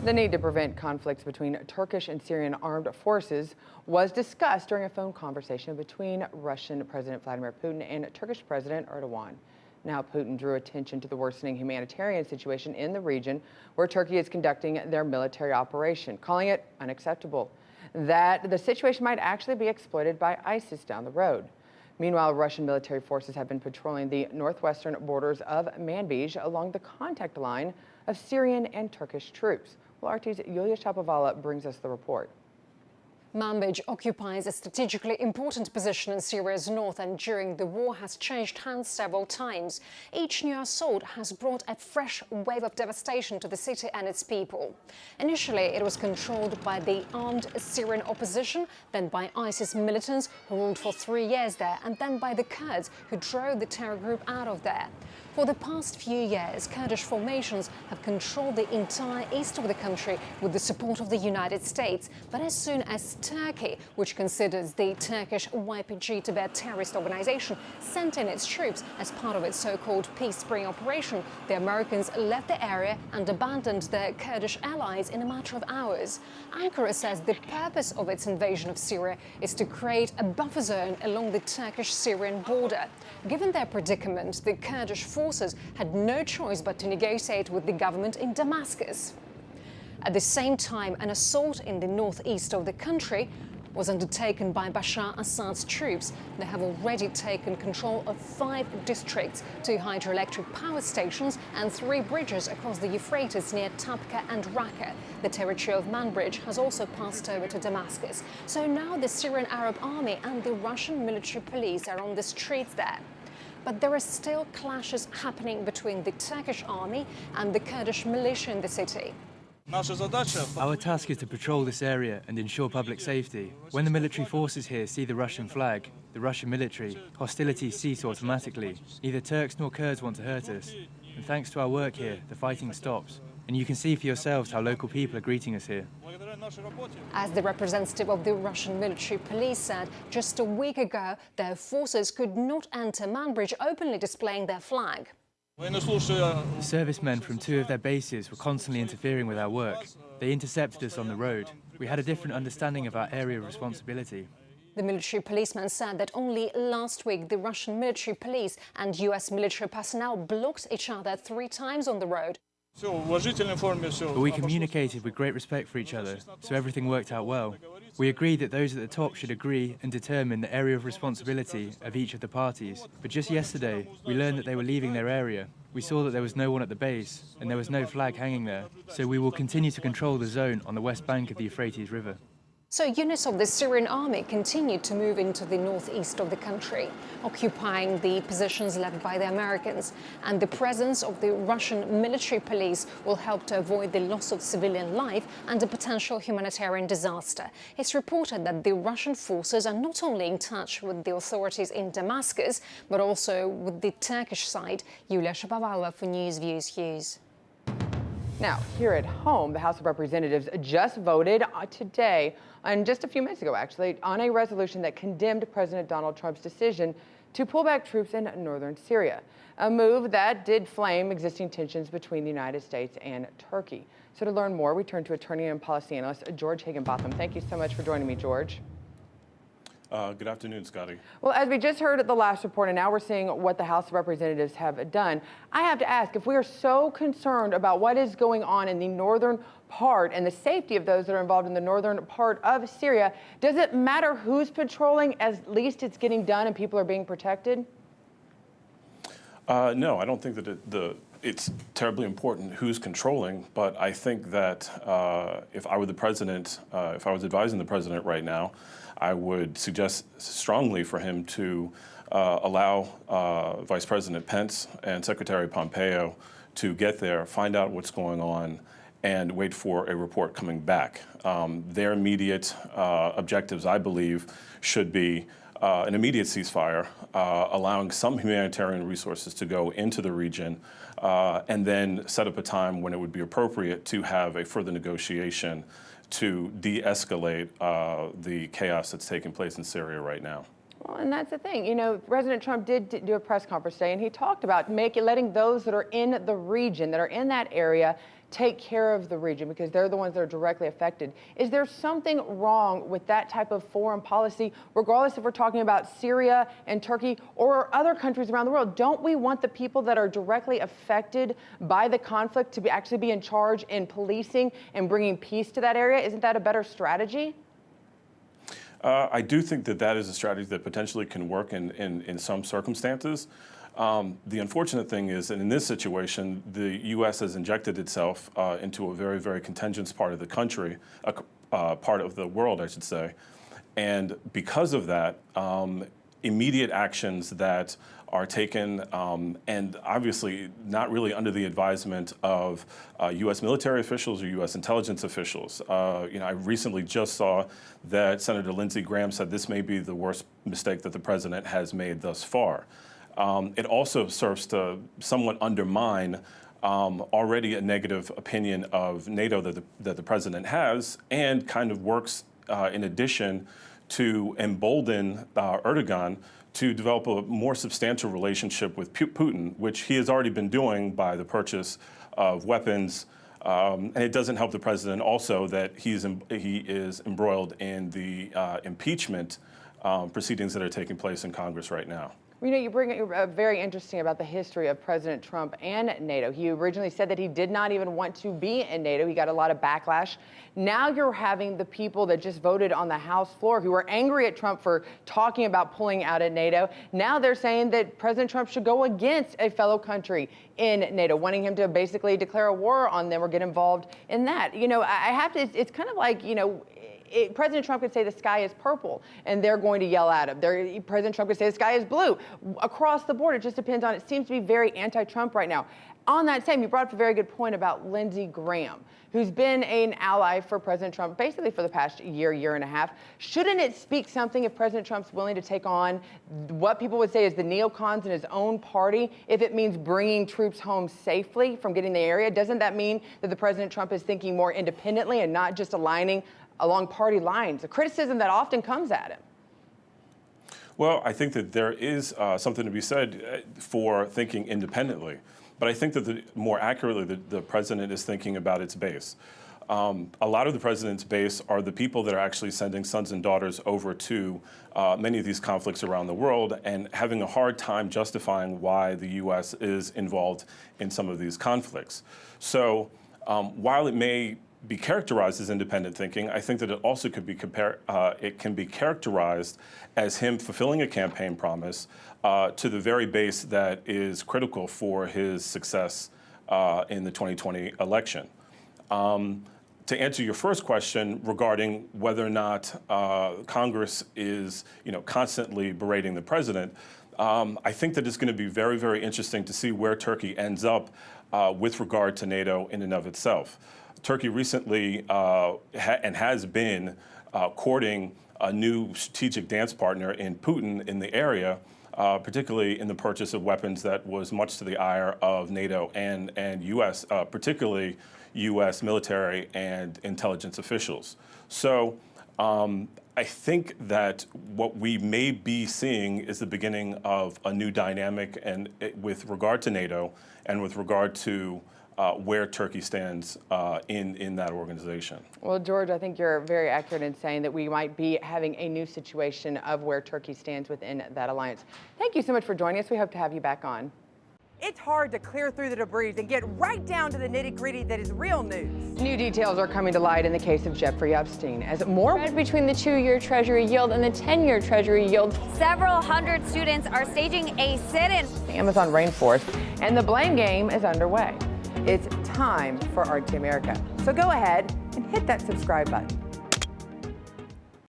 The need to prevent conflicts between Turkish and Syrian armed forces was discussed during a phone conversation between Russian President Vladimir Putin and Turkish President Erdogan. Now, Putin drew attention to the worsening humanitarian situation in the region where Turkey is conducting their military operation, calling it unacceptable that the situation might actually be exploited by ISIS down the road. Meanwhile, Russian military forces have been patrolling the northwestern borders of Manbij along the contact line of Syrian and Turkish troops. Well, RT's Yulia Shapovalova brings us the report. Manbij occupies a strategically important position in Syria's north and during the war has changed hands several times. Each new assault has brought a fresh wave of devastation to the city and its people. Initially, it was controlled by the armed Syrian opposition, then by ISIS militants who ruled for 3 years there, and then by the Kurds who drove the terror group out of there. For the past few years, Kurdish formations have controlled the entire east of the country with the support of the United States. But as soon as Turkey, which considers the Turkish YPG to be a terrorist organization, sent in its troops as part of its so-called Peace Spring operation, the Americans left the area and abandoned their Kurdish allies in a matter of hours. Ankara says the purpose of its invasion of Syria is to create a buffer zone along the Turkish-Syrian border. Given their predicament, the Kurdish forces had no choice but to negotiate with the government in Damascus. At the same time, an assault in the northeast of the country was undertaken by Bashar Assad's troops. They have already taken control of 5 districts, 2 hydroelectric power stations and 3 bridges across the Euphrates near Tabqa and Raqqa. The territory of Manbij has also passed over to Damascus. So now the Syrian Arab army and the Russian military police are on the streets there. But there are still clashes happening between the Turkish army and the Kurdish militia in the city. Our task is to patrol this area and ensure public safety. When the military forces here see the Russian flag, the Russian military, hostilities cease automatically. Neither Turks nor Kurds want to hurt us. And thanks to our work here, the fighting stops. And you can see for yourselves how local people are greeting us here. As the representative of the Russian military police said, just a week ago, their forces could not enter Manbij openly displaying their flag. The servicemen from 2 of their bases were constantly interfering with our work. They intercepted us on the road. We had a different understanding of our area of responsibility. The military policeman said that only last week the Russian military police and US military personnel blocked each other 3 times on the road. But we communicated with great respect for each other, so everything worked out well. We agreed that those at the top should agree and determine the area of responsibility of each of the parties. But just yesterday, we learned that they were leaving their area. We saw that there was no one at the base, and there was no flag hanging there. So we will continue to control the zone on the west bank of the Euphrates River. So units of the Syrian army continued to move into the northeast of the country, occupying the positions left by the Americans. And the presence of the Russian military police will help to avoid the loss of civilian life and a potential humanitarian disaster. It's reported that the Russian forces are not only in touch with the authorities in Damascus, but also with the Turkish side. Yulia Shapovalova for News Views Hughes. Now, here at home, the House of Representatives just voted today, and just a few minutes ago, actually, on a resolution that condemned President Donald Trump's decision to pull back troops in northern Syria, a move that did flame existing tensions between the United States and Turkey. So to learn more, we turn to attorney and policy analyst George Higginbotham. Thank you so much for joining me, George. Good afternoon, Scotty. Well, as we just heard at the last report, and now we're seeing what the House of Representatives have done, I have to ask, if we are so concerned about what is going on in the northern part and the safety of those that are involved in the northern part of Syria, does it matter who's patrolling, at least it's getting done and people are being protected? No, I don't think that it's terribly important who's controlling, but I think that if I were the president, if I was advising the president right now, I would suggest strongly for him to allow Vice President Pence and Secretary Pompeo to get there, find out what's going on, and wait for a report coming back. Their immediate objectives, I believe, should be an immediate ceasefire, allowing some humanitarian resources to go into the region, and then set up a time when it would be appropriate to have a further negotiation to de-escalate the chaos that's taking place in Syria right now. Well, and that's the thing. You know, President Trump did do a press conference today, and he talked about letting those that are in the region, that are in that area, take care of the region because they're the ones that are directly affected. Is there something wrong with that type of foreign policy, regardless if we're talking about Syria and Turkey or other countries around the world? Don't we want the people that are directly affected by the conflict to actually be in charge in policing and bringing peace to that area? Isn't that a better strategy? I do think that that is a strategy that potentially can work in some circumstances. The unfortunate thing is that in this situation, the U.S. has injected itself into a very, very contentious part of the country, part of the world, I should say. And because of that, immediate actions that are taken, and obviously not really under the advisement of U.S. military officials or U.S. intelligence officials. I recently just saw that Senator Lindsey Graham said this may be the worst mistake that the president has made thus far. It also serves to somewhat undermine already a negative opinion of NATO that the president has, and kind of works in addition to embolden Erdogan to develop a more substantial relationship with Putin, which he has already been doing by the purchase of weapons. And it doesn't help the president also that he is embroiled in the impeachment proceedings that are taking place in Congress right now. You bring up very interesting about the history of President Trump and NATO. He originally said that he did not even want to be in NATO. He got a lot of backlash. Now you're having the people that just voted on the House floor who are angry at Trump for talking about pulling out of NATO. Now they're saying that President Trump should go against a fellow country in NATO, wanting him to basically declare a war on them or get involved in that. I have to, it's kind of like, President Trump could say the sky is purple, and they're going to yell at him. President Trump could say the sky is blue. Across the board, it just depends on, it seems to be very anti-Trump right now. On that same, you brought up a very good point about Lindsey Graham, who's been an ally for President Trump basically for the past year and a half. Shouldn't it speak something if President Trump's willing to take on what people would say is the neocons in his own party, if it means bringing troops home safely from getting the area? Doesn't that mean that the President Trump is thinking more independently and not just aligning along party lines, a criticism that often comes at him? Well, I think that there is something to be said for thinking independently. But I think that more accurately, the president is thinking about its base. A lot of the president's base are the people that are actually sending sons and daughters over to many of these conflicts around the world and having a hard time justifying why the U.S. is involved in some of these conflicts. So while it may be characterized as independent thinking, I think that it also could be it can be characterized as him fulfilling a campaign promise to the very base that is critical for his success in the 2020 election. To answer your first question regarding whether or not Congress is, constantly berating the president, I think that it's going to be very, very interesting to see where Turkey ends up with regard to NATO in and of itself. Turkey recently and has been courting a new strategic dance partner in Putin in the area, particularly in the purchase of weapons that was much to the ire of NATO and U.S., particularly U.S. military and intelligence officials. So I think that what we may be seeing is the beginning of a new dynamic and with regard to NATO and with regard to where Turkey stands in that organization. Well, George, I think you're very accurate in saying that we might be having a new situation of where Turkey stands within that alliance. Thank you so much for joining us. We hope to have you back on. It's hard to clear through the debris and get right down to the nitty-gritty that is real news. New details are coming to light in the case of Jeffrey Epstein as more spread between the 2-year Treasury yield and the 10-year Treasury yield. Several hundred students are staging a sit-in. The Amazon rainforest, and the blame game is underway. It's time for RT America. So go ahead and hit that subscribe button.